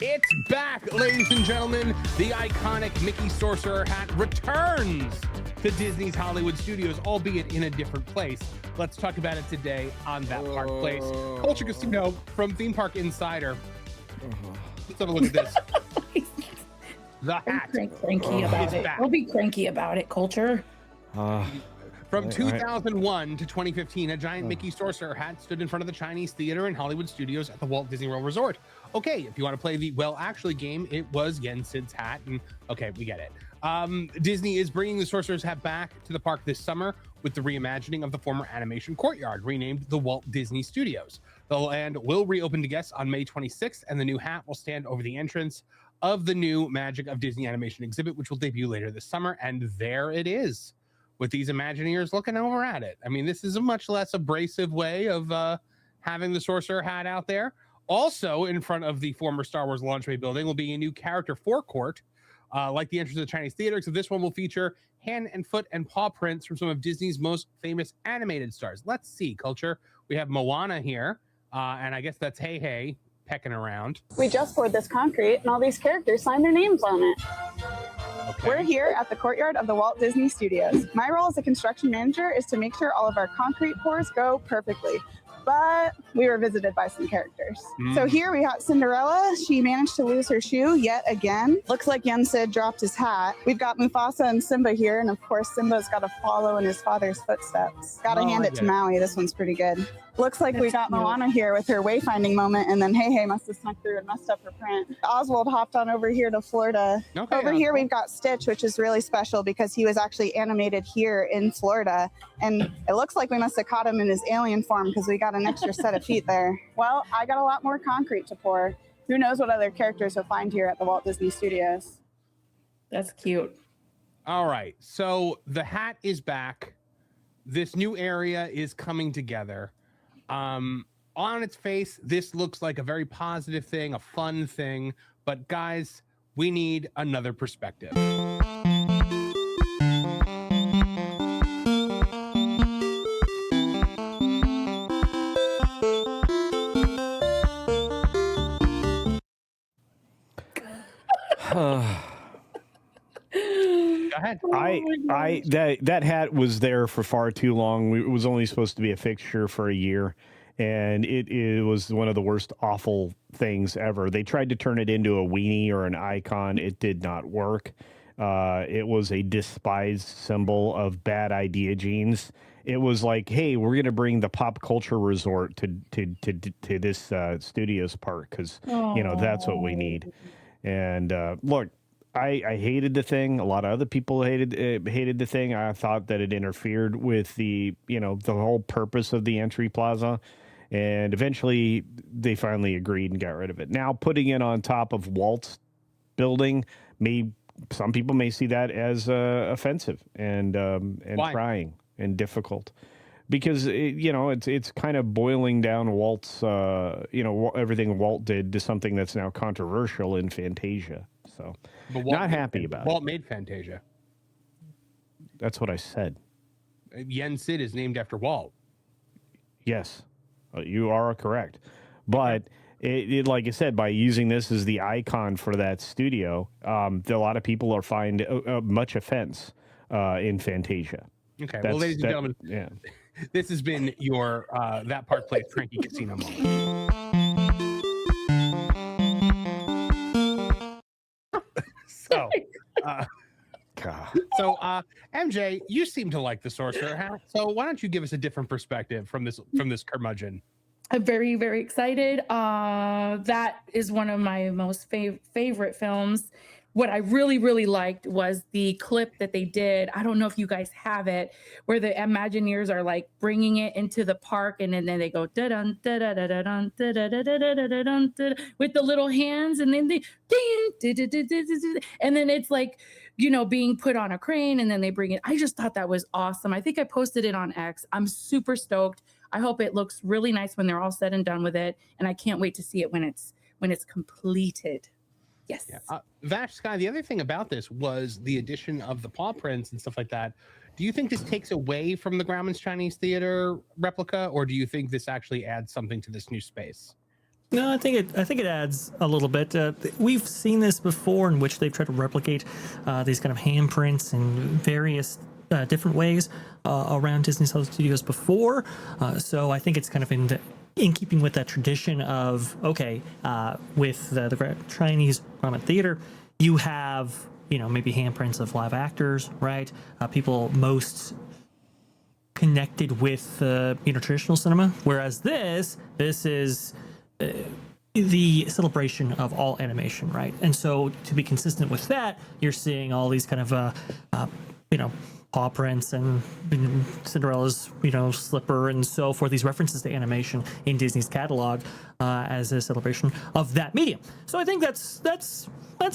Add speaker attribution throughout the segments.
Speaker 1: It's back, ladies and gentlemen. The iconic Mickey Sorcerer hat returns to Disney's Hollywood studios, albeit in a different place. Let's talk about it today on That Park Place. Culture Casino from Theme Park Insider. Let's have a look at this. The hat.
Speaker 2: Cranky about it. We'll be cranky about it, Culture.
Speaker 1: From 2001 to 2015, a giant Mickey Sorcerer hat stood in front of the Chinese Theater and Hollywood Studios at the Walt Disney World Resort. Okay, if you want to play the Well Actually game, it was Yen Sid's hat, and okay, we get it. Disney is bringing the Sorcerer's hat back to the park this summer with the reimagining of the former animation courtyard, renamed the Walt Disney Studios. The land will reopen to guests on May 26th, and the new hat will stand over the entrance of the new Magic of Disney animation exhibit, which will debut later this summer, and there it is, with these Imagineers looking over at it. I mean, this is a much less abrasive way of having the Sorcerer hat out there. Also, in front of the former Star Wars Launch Bay building will be a new character forecourt, like the entrance of the Chinese Theater. So this one will feature hand and foot and paw prints from some of Disney's most famous animated stars. Let's see, Culture. We have Moana here, and I guess that's Hey Hey pecking around.
Speaker 3: We just poured this concrete, and all these characters signed their names on it. Okay. We're here at the courtyard of the Walt Disney Studios. My role as a construction manager is to make sure all of our concrete pours go perfectly. But we were visited by some characters. So here we got Cinderella. She managed to lose her shoe yet again. Looks like Yen Sid dropped his hat. We've got Mufasa and Simba here, and of course Simba's got to follow in his father's footsteps. Gotta hand it to Maui. This one's pretty good. Looks like we got Moana here with her wayfinding moment, and then Hey Hey must have snuck through and messed up her print. Oswald hopped on over here to Florida. Okay, over here we've got Stitch, which is really special because he was actually animated here in Florida, and it looks like we must have caught him in his alien form because we got an extra set of feet there. Well, I got a lot more concrete to pour. Who knows what other characters we'll find here at the Walt Disney Studios.
Speaker 2: That's cute.
Speaker 1: All right, so the hat is back. This new area is coming together. On its face, this looks like a very positive thing, a fun thing, but guys, we need another perspective. Go ahead.
Speaker 4: That hat was there for far too long. It was only supposed to be a fixture for a year, and it was one of the worst awful things ever. They tried to turn it into a weenie or an icon. It did not work. It was a despised symbol of bad idea genes. It was like, hey, we're going to bring the pop culture resort to this studios park because that's what we need. And look, I hated the thing. A lot of other people hated the thing. I thought that it interfered with the whole purpose of the entry plaza. And eventually they finally agreed and got rid of it. Now putting it on top of Walt's building, some people may see that as offensive and trying and difficult. Because it's kind of boiling down Walt's everything Walt did to something that's now controversial in Fantasia. So not happy about it.
Speaker 1: Walt made Fantasia.
Speaker 4: That's what I said.
Speaker 1: Yen Sid is named after Walt.
Speaker 4: Yes, you are correct. But it like I said, by using this as the icon for that studio, a lot of people are find much offense in Fantasia.
Speaker 1: Okay, well, ladies and gentlemen, this has been your That Park Place Cranky Casino moment. So, MJ, you seem to like the Sorcerer hat. So why don't you give us a different perspective from this curmudgeon?
Speaker 2: I'm very, very excited. That is one of my most favorite films. What I really, really liked was the clip that they did. I don't know if you guys have it, where the Imagineers are like bringing it into the park, and then they go da-dun, da-da-da-da-dun, da-da-da-da-da-dun, with the little hands, and then and then it's like, being put on a crane, and then they bring it. I just thought that was awesome. I think I posted it on X. I'm super stoked. I hope it looks really nice when they're all said and done with it, and I can't wait to see it when it's completed. Yes.
Speaker 1: Yeah. Vash Sky, the other thing about this was the addition of the paw prints and stuff like that. Do you think this takes away from the Grauman's Chinese Theater replica, or do you think this actually adds something to this new space?
Speaker 5: No, I think it adds a little bit. We've seen this before, in which they've tried to replicate these kind of handprints in various different ways around Disney's Studios before. So I think it's kind of in keeping with that tradition of with the Chinese drama theater, you have maybe handprints of live actors, right? People most connected with traditional cinema, whereas this is the celebration of all animation, right? And so to be consistent with that, you're seeing all these kind of paw prints and Cinderella's slipper and so forth, these references to animation in Disney's catalog as a celebration of that medium. So I think that's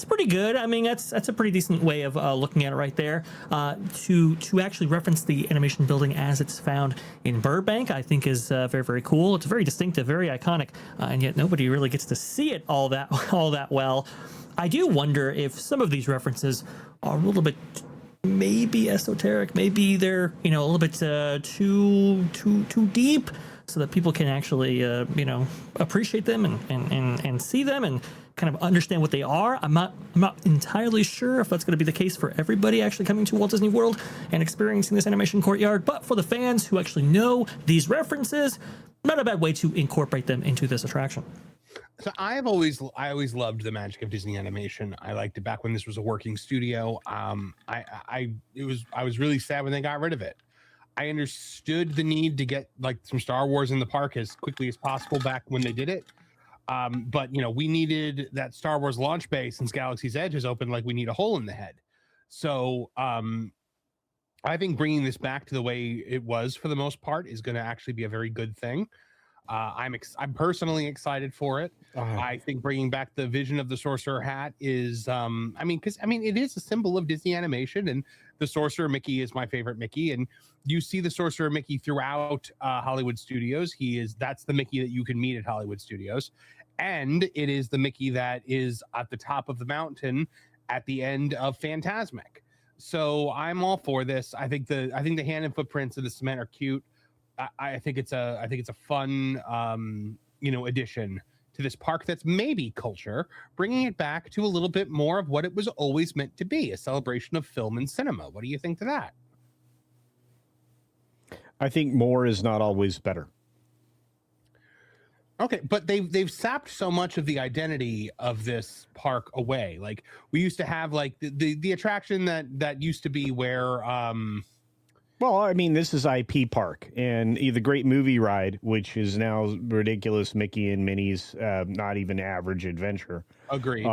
Speaker 5: pretty good. I mean, that's a pretty decent way of looking at it right there. To actually reference the animation building as it's found in Burbank, I think is very, very cool. It's very distinctive, very iconic, and yet nobody really gets to see it all that well. I do wonder if some of these references are a little bit maybe esoteric, maybe they're a little bit too deep, so that people can actually appreciate them and see them and kind of understand what they are. I'm not entirely sure if that's going to be the case for everybody actually coming to Walt Disney World and experiencing this animation courtyard, but for the fans who actually know these references, not a bad way to incorporate them into this attraction.
Speaker 1: So I always loved the magic of Disney animation. I liked it back when this was a working studio. I was really sad when they got rid of it. I understood the need to get like some Star Wars in the park as quickly as possible back when they did it. But we needed that Star Wars launch bay since Galaxy's Edge is open. Like we need a hole in the head. So I think bringing this back to the way it was for the most part is going to actually be a very good thing. I'm personally excited for it. I think bringing back the vision of the Sorcerer hat is, it is a symbol of Disney animation, and the Sorcerer Mickey is my favorite Mickey. And you see the Sorcerer Mickey throughout Hollywood Studios. That's the Mickey that you can meet at Hollywood Studios, and it is the Mickey that is at the top of the mountain at the end of Fantasmic. So I'm all for this. I think the hand and footprints of the cement are cute. I think it's a fun addition to this park that's maybe culture, bringing it back to a little bit more of what it was always meant to be, a celebration of film and cinema. What do you think to that?
Speaker 4: I think more is not always better.
Speaker 1: Okay, but they've sapped so much of the identity of this park away. Like we used to have like the attraction that used to be where
Speaker 4: well, I mean, this is IP Park, and the Great Movie Ride, which is now ridiculous Mickey and Minnie's not even average adventure.
Speaker 1: Agreed.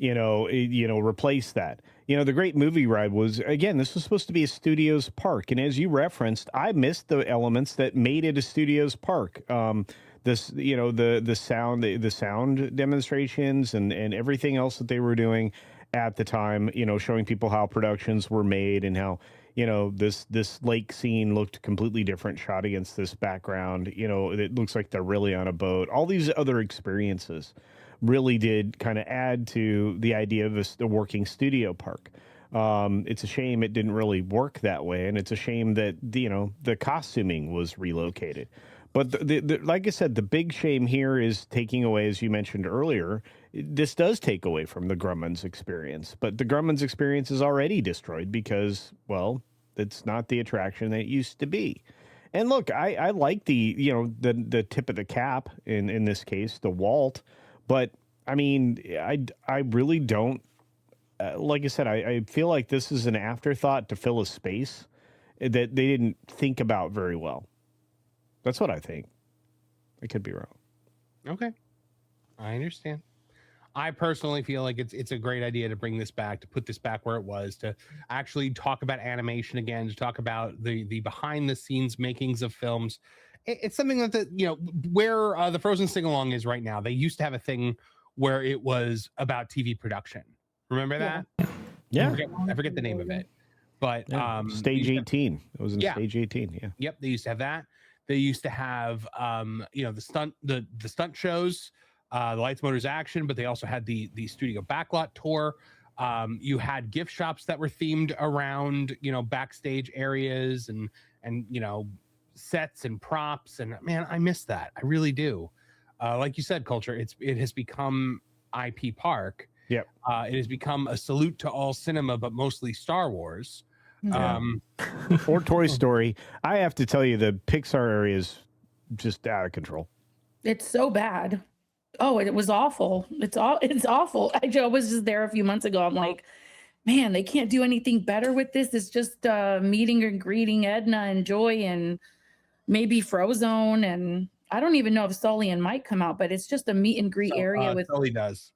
Speaker 4: Replace that. The Great Movie Ride was, again, this was supposed to be a Studios park, and as you referenced, I missed the elements that made it a Studios park. The sound demonstrations and everything else that they were doing at the time. Showing people how productions were made and how. This lake scene looked completely different shot against this background. It looks like they're really on a boat. All these other experiences really did kind of add to the idea of a working studio park. It's a shame it didn't really work that way. And it's a shame that, the costuming was relocated. But like I said, the big shame here is taking away, as you mentioned earlier, this does take away from the Grumman's experience. But the Grumman's experience is already destroyed because, well, it's not the attraction that it used to be. And look, I like the tip of the cap in this case, the Walt. But I mean, I really don't. Like I said, I feel like this is an afterthought to fill a space that they didn't think about very well. That's what I think. I could be wrong.
Speaker 1: Okay. I understand. I personally feel like it's a great idea to bring this back, to put this back where it was, to actually talk about animation again, to talk about the behind the scenes makings of films. It's something that where the Frozen sing along is right now. They used to have a thing where it was about TV production. Remember that?
Speaker 4: Yeah.
Speaker 1: I forget the name of it. But
Speaker 4: Stage 18. It was in Stage 18. Yeah.
Speaker 1: Yep, they used to have that. They used to have the stunt shows, the Lights Motors Action, but they also had the studio backlot tour. You had gift shops that were themed around backstage areas and sets and props, and man, I miss that. I really do. like you said, culture. It has become IP Park.
Speaker 4: Yep.
Speaker 1: It has become a salute to all cinema, but mostly Star Wars.
Speaker 4: Or Toy Story. I have to tell you, the Pixar area is just out of control.
Speaker 2: It's so bad. Oh, it was awful. It's awful. I was just there a few months ago. I'm like, man, they can't do anything better with this. It's just meeting and greeting Edna and Joy and maybe Frozone. And I don't even know if Sully and Mike come out, but it's just a meet and greet area with
Speaker 1: Sully does.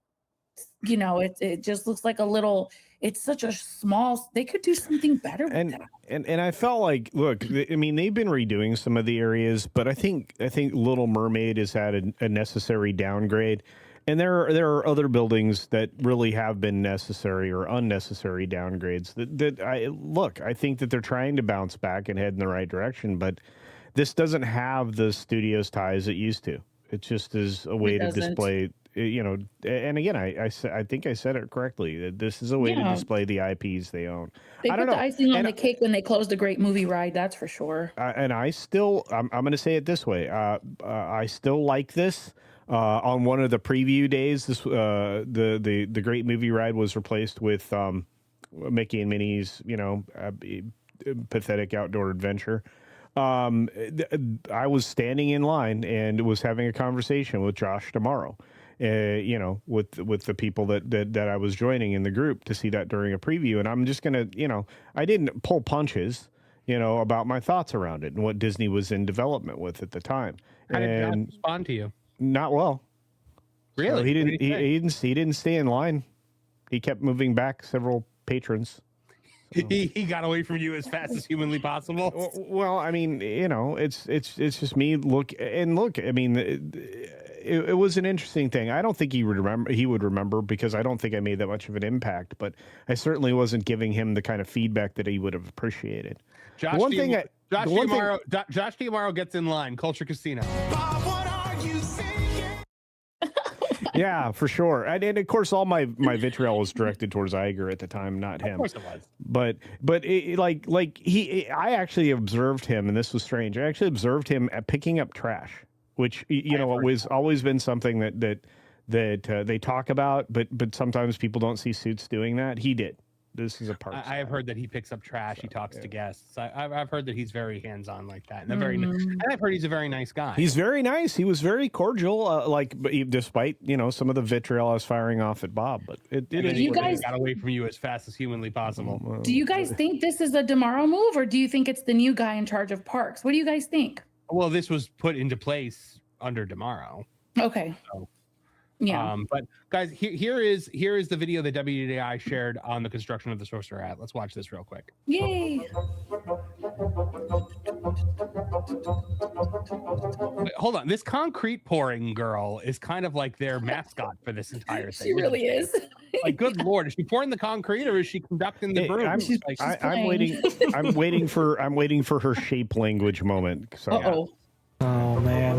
Speaker 2: You know, it just looks like a little, it's such a small, they could do something better with that.
Speaker 4: And I felt like, look, I mean, they've been redoing some of the areas, but I think Little Mermaid has had a necessary downgrade. And there are other buildings that really have been necessary or unnecessary downgrades I think that they're trying to bounce back and head in the right direction, but this doesn't have the studio's ties it used to. It just is a way to display, you know, and again, I think I said it correctly, that this is a way to display the IPs they own.
Speaker 2: They put the icing on the cake when they closed a great movie ride, that's for sure.
Speaker 4: And I'm going to say it this way. I still like this. On one of the preview days, the great movie ride was replaced with Mickey and Minnie's, you know, pathetic outdoor adventure. I was standing in line and was having a conversation with Josh tomorrow, you know, with the people that I was joining in the group to see that during a preview. And I'm just going to, you know, I didn't pull punches, you know, about my thoughts around it and what Disney was in development with at the time.
Speaker 1: How did Josh respond to you?
Speaker 4: Not well.
Speaker 1: Really?
Speaker 4: So he didn't stay in line. He kept moving back several patrons.
Speaker 1: He got away from you as fast as humanly possible.
Speaker 4: Well, I mean, you know, it's just me. Look. I mean, it was an interesting thing. I don't think he would remember because I don't think I made that much of an impact. But I certainly wasn't giving him the kind of feedback that he would have appreciated.
Speaker 1: Josh Diamaro gets in line. Culture Casino.
Speaker 4: Yeah, for sure. And of course, all my vitriol was directed towards Iger at the time, not him.
Speaker 1: Of course it was.
Speaker 4: But I actually observed him, and this was strange. I actually observed him at picking up trash, which, you know, it was always been something that they talk about, but sometimes people don't see suits doing that. He did. This is a part.
Speaker 1: I have heard that he picks up trash. He talks to guests. I've heard that he's very hands-on like that, and I've heard he's a very nice guy.
Speaker 4: He's very nice. He was very cordial, despite, you know, some of the vitriol I was firing off at Bob. But
Speaker 2: you guys
Speaker 1: got away from you as fast as humanly possible.
Speaker 2: Do you guys think this is a DeMauro move, or do you think it's the new guy in charge of parks? What do you guys think?
Speaker 1: Well, this was put into place under DeMauro.
Speaker 2: Okay.
Speaker 1: So.
Speaker 2: Yeah.
Speaker 1: But guys, here is the video that WDI shared on the construction of the Sorcerer hat. Let's watch this real quick.
Speaker 2: Yay!
Speaker 1: Wait, hold on. This concrete pouring girl is kind of like their mascot for this entire thing.
Speaker 2: She really is.
Speaker 1: Like, good Lord, is she pouring the concrete or is she conducting the broom?
Speaker 4: I'm waiting for her shape language moment. So,
Speaker 2: Uh-oh.
Speaker 5: Oh man.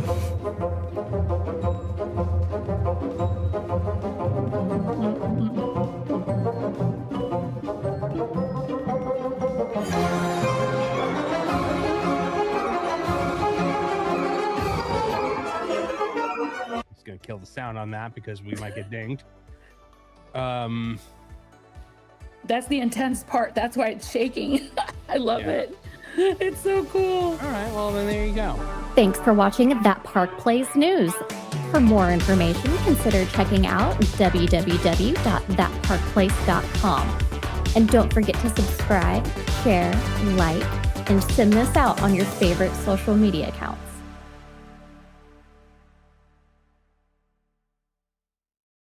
Speaker 1: Just gonna kill the sound on that because we might get dinged.
Speaker 2: That's the intense part. That's why it's shaking. I love it. It's so cool.
Speaker 1: All right, well then there you go.
Speaker 6: Thanks for watching That Park Plays News. For more information, consider checking out www.thatparkplace.com. And don't forget to subscribe, share, like, and send this out on your favorite social media accounts.